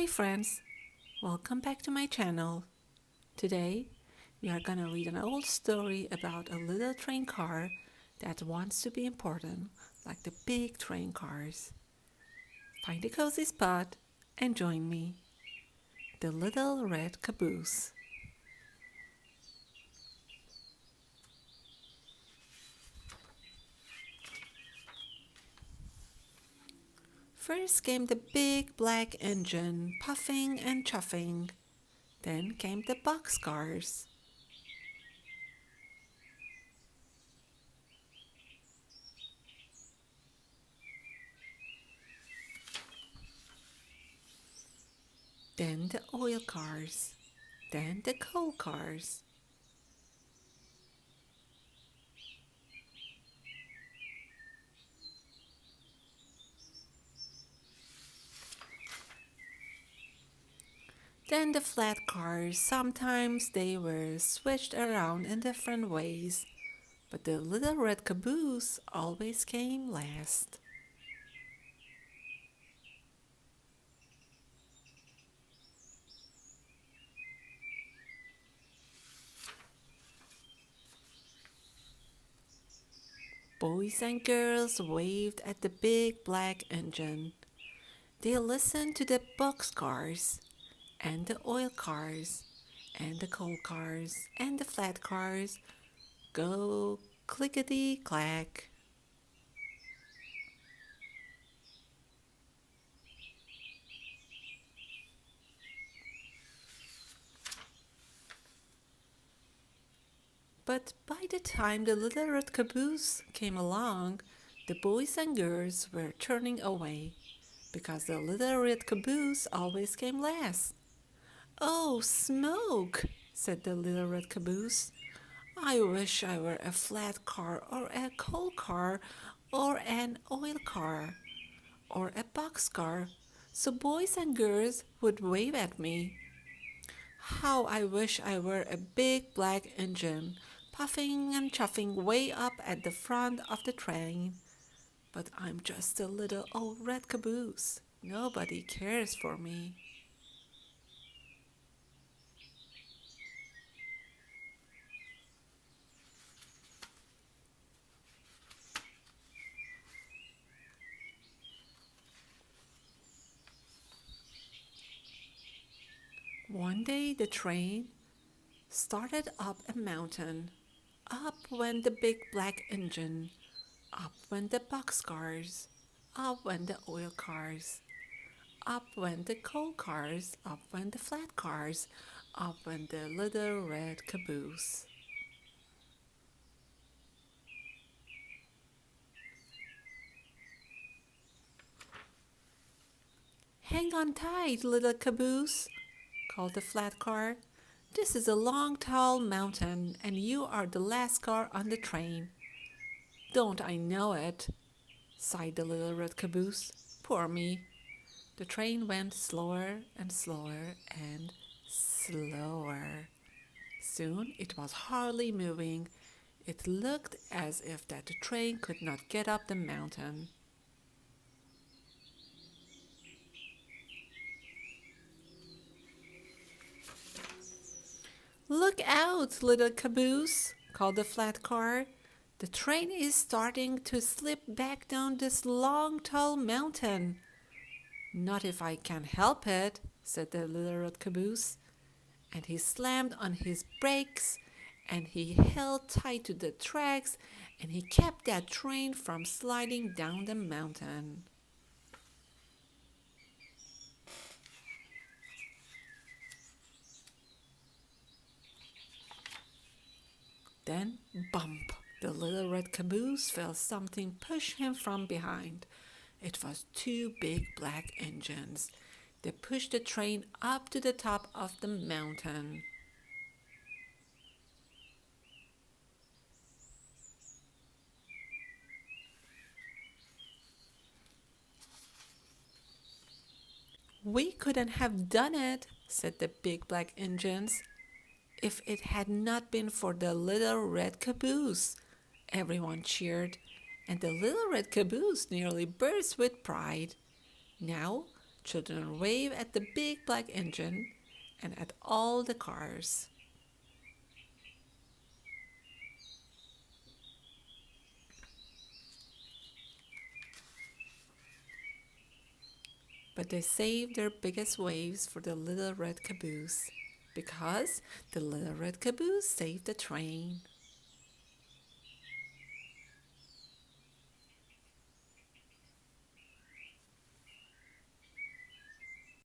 Hey friends, welcome back to my channel. Today we are gonna read an old story about a little train car that wants to be important like the big train cars. Find a cozy spot and join me. The Little Red Caboose. First came the big black engine, puffing and chuffing. Then came the boxcars. Then the oil cars. Then the coal cars. Then the flat cars, sometimes they were switched around in different ways, but the little red caboose always came last. Boys and girls waved at the big black engine. They listened to the boxcars and the oil cars and the coal cars and the flat cars go clickety clack. But by the time the little red caboose came along, the boys and girls were turning away because the little red caboose always came last. "Oh, smoke!" said the little red caboose. "I wish I were a flat car or a coal car or an oil car or a box car so boys and girls would wave at me. How I wish I were a big black engine, puffing and chuffing way up at the front of the train. But I'm just a little old red caboose. Nobody cares for me." One day the train started up a mountain. Up went the big black engine. Up went the boxcars. Up went the oil cars. Up went the coal cars. Up went the flat cars. Up went the little red caboose. "Hang on tight, little caboose," called the flat car. "This is a long, tall mountain, and you are the last car on the train." "Don't I know it?" sighed the little red caboose. "Poor me." The train went slower and slower and slower. Soon it was hardly moving. It looked as if that the train could not get up the mountain. "Look out, little caboose," called the flat car. "The train is starting to slip back down this long, tall mountain." "Not if I can help it," said the little red caboose. And he slammed on his brakes and he held tight to the tracks and he kept that train from sliding down the mountain. Then, bump! The little red caboose felt something push him from behind. It was two big black engines. They pushed the train up to the top of the mountain. "We couldn't have done it," said the big black engines, "if it had not been for the little red caboose." Everyone cheered, and the little red caboose nearly burst with pride. Now Children wave at the big black engine and at all the cars. But they save their biggest waves for the little red caboose because the little red caboose saved the train.